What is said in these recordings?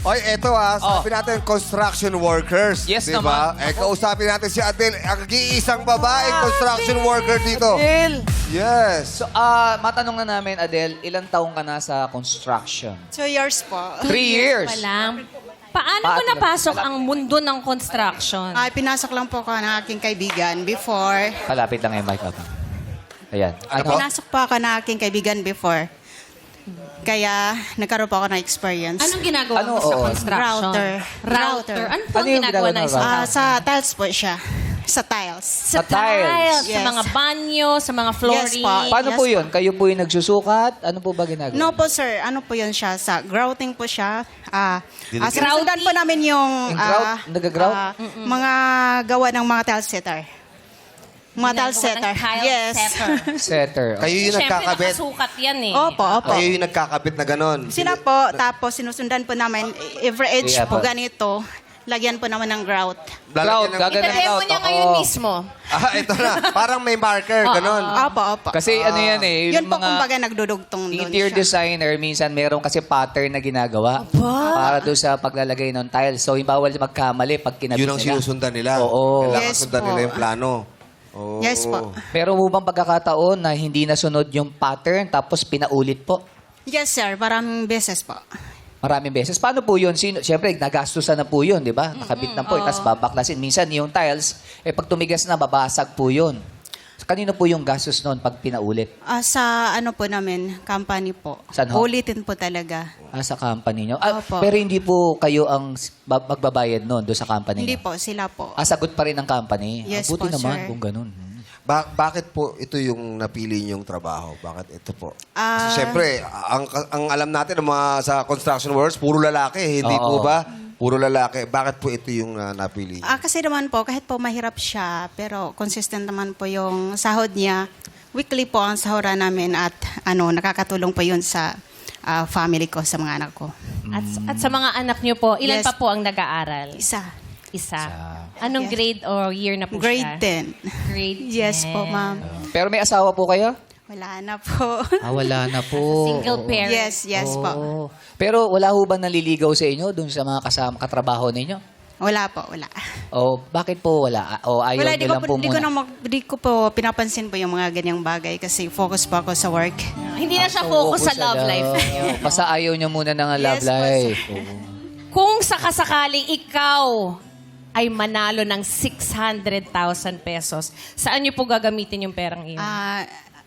Oy, eto sabi natin construction workers. Yes diba? naman. Kausapin natin si Adele, ang iisang babaeng construction worker dito. Adele! Yes. So, matanong na namin, Adele, ilang taong ka na sa construction? 2 years po. 3 years. Pa lang. Paano mo napasok ang mundo ng construction? Ay, pinasok lang po ko ng aking kaibigan before. Palapit lang yung mic up. Ayan. Ano? Pinasok po ako ng aking kaibigan before. Kaya, nagkaroon po ako ng experience. Anong ginagawa mo sa Oo. construction? Router. Ano po Ano ang yung ginagawa ginagawa ng ng isang router? Sa tiles po siya. Sa tiles. Sa tiles. Sa Yes. mga banyo, sa mga flooring. Yes po. Paano Yes po yun? Kayo po yung nagsusukat? Ano po ba ginagawa? No po, sir. Ano po yun siya? Sa grouting po siya. Delicate. Sinusundan po namin yung Yung grout? Nag-grout? mga gawa ng mga tile setter. Mga tile Ginagawa ng setter. tile Yes. setter. Setter. Kayo yung Siyempre, nagkakabit. nakasukat yan eh. Opo, opo. Kayo yung nagkakabit na ganon. Sila po, tapos sinusundan po namin every edge Yeah, po po. ganito. Lagyan po naman ng grout. Grout, gagawin ng Ita-demo grout. niya ngayon Oo. mismo. Ito na. Parang may marker, ganon. Opo, opo. Kasi ano yan eh, Yun yung po mga kumbaga nagdudugtong doon interior siya. designer, minsan meron kasi pattern na ginagawa para doon sa paglalagay ng tiles. So, yung bawal magkamali pag kinabit Yun ang nila. sinusundan nila. Oo. Kailangan Yes sundan po. nila yung plano. Oo. Yes po. Pero mo bang pagkakataon na hindi nasunod yung pattern tapos pinaulit po? Yes, sir. Maraming beses po. Maraming beses. Paano po yun? Siyempre, nagastusan na po yun, di ba? Nakabit na po, tapos babaklasin. Minsan, yung tiles, pag tumigas na, babasag po yun. Kanino po yung gastos noon pag pinaulit? Sa ano po namin, company po. Saan ho? Ulitin po talaga. Sa company nyo? Opo. Pero hindi po kayo ang magbabayad noon doon sa company Hindi nyo? po, sila po. Sagot pa rin ng company? Yes Buti po, naman sir. kung ganun. Bakit po ito yung napili niyong trabaho? Bakit ito po? Ah. Kasi syempre, ang alam natin ng mga sa construction workers, puro lalaki. Hindi po Oo. ba? Puro lalaki. Bakit po ito yung napili niyo? Kasi naman po, kahit po mahirap siya, pero consistent naman po yung sahod niya. Weekly po ang sahuran namin at nakakatulong po yun sa family ko, sa mga anak ko. At sa mga anak niyo po, ilan Yes. pa po ang nag-aaral? Isa. Isa. Anong Yes. grade or year na po Grade siya? 10. Grade 10. Yes po, ma'am. Pero may asawa po kayo? Wala na po. Wala na po. Single parent. yes po. Oo. Pero wala ho ba naliligaw sa inyo doon sa mga katrabaho ninyo? Wala po, wala. O bakit po wala? O ayaw Wala, nyo lang po muna? di ko po pinapansin po yung mga ganyang bagay kasi focus po ako sa work. Hindi na siya focus sa love life niyo. Basta ayaw nyo muna ng love Yes, po, life. Kung sakasakaling ikaw ay manalo ng 600,000 pesos, saan niyo po gagamitin yung perang iyon?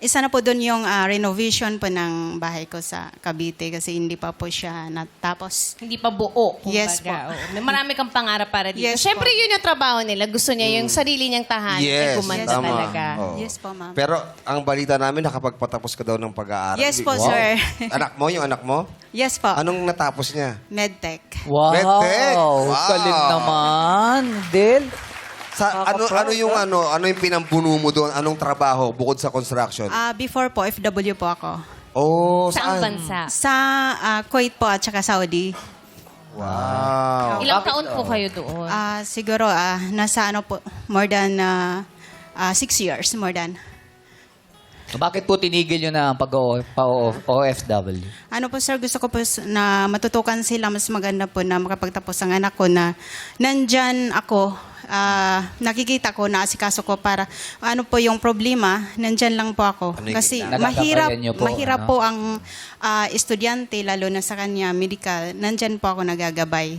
Isa na po doon yung renovation po ng bahay ko sa Cavite kasi hindi pa po siya natapos. Hindi pa buo, kumbaga. Yes po. Oo. May marami kang pangarap para dito. Yes Siyempre, po. yun yung trabaho nila. Gusto niya yung sarili niyang tahanan. Ay gumanda tama. talaga. Oo. Yes po, ma'am. Pero ang balita namin, nakapagpatapos ka daw ng pag-aaral. Yes po, Wow. sir. Anak mo, yung anak mo? Yes po. Anong natapos niya? Medtech. Wow! Medtech! Wow! Galing naman, Del. Ano yung pinampuno mo doon? Anong trabaho bukod sa construction? Before po, FW po ako. Oh, Saang saan? bansa? Sa Kuwait po at saka Saudi. Wow. Ilang taon po kayo doon? Siguro, nasa more than 6 years, more than. Bakit po tinigil nyo na ang pag-OFW? Ano po sir, gusto ko po na matutukan sila, mas maganda po na makapagtapos ang anak ko na nandyan ako, nakikita ko, naasikaso ko para ano po yung problema, nandyan lang po ako. Ano yung Kasi Nagagabayan niyo po, mahirap ano? po ang estudyante, lalo na sa kanya, medical, nandyan po ako nagagabay.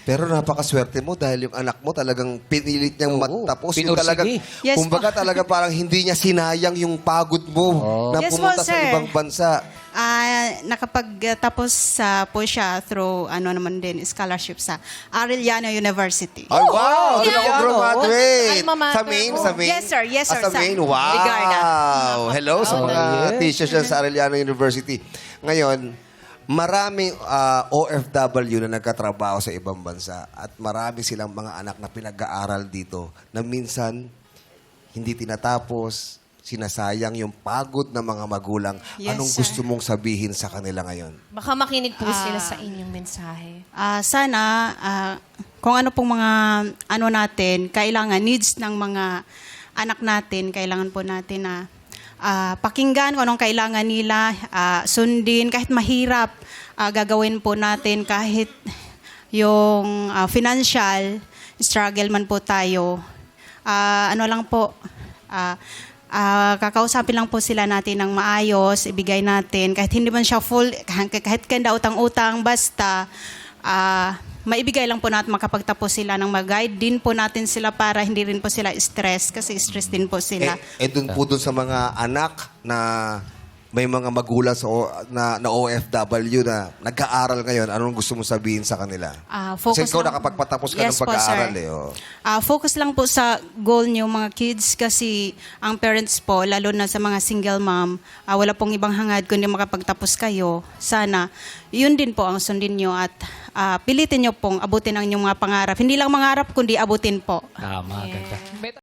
Pero napakaswerte mo dahil yung anak mo talagang pinilit niyang matapos. Yung pinursigi. talagang, Yes, kumbaga talaga parang hindi niya sinayang yung pagod mo na Yes, pumunta po, sa sir. ibang bansa. Nakapagtapos po siya through naman din scholarship sa Arellano University. Ay, wow! Doon ako yeah. graduate. Alma mater Sa Maine? mo. Sa Maine? Yes, sir. Yes, sir. Sa Maine? Wow! Ligarda. Hello sa mga teachers yan sa Arellano University. Ngayon, maraming OFW na nagkatrabaho sa ibang bansa at marami silang mga anak na pinag-aaral dito na minsan hindi tinatapos, sinasayang yung pagod ng mga magulang. Yes, Anong sir. gusto mong sabihin sa kanila ngayon? Baka makinig po sila sa inyong mensahe. Sana, kung ano pong mga natin, kailangan, needs ng mga anak natin, kailangan po natin na pakinggan kung anong kailangan nila, sundin, kahit mahirap, gagawin po natin kahit yung financial struggle man po tayo, ano lang po, kakausapin lang po sila natin ng maayos, ibigay natin, kahit hindi man siya full, kahit kanda utang-utang, basta, maibigay lang po natin, makapagtapos sila ng mag-guide din po natin sila para hindi rin po sila stress, kasi stress din po sila. Dun po dun sa mga anak na may mga magulang na OFW na nag-aaral ngayon, anong gusto mo sabihin sa kanila? Kasi ikaw lang- nakapagpatapos ka Yes ng po, pag-aaral sir. Focus Lang po sa goal niyo mga kids, kasi ang parents po, lalo na sa mga single mom, wala pong ibang hangad kundi makapagtapos kayo. Sana, yun din po ang sundin niyo at pilitin niyo pong abutin ang inyong mga pangarap. Hindi lang mangarap kundi abutin po. Tama, ganda.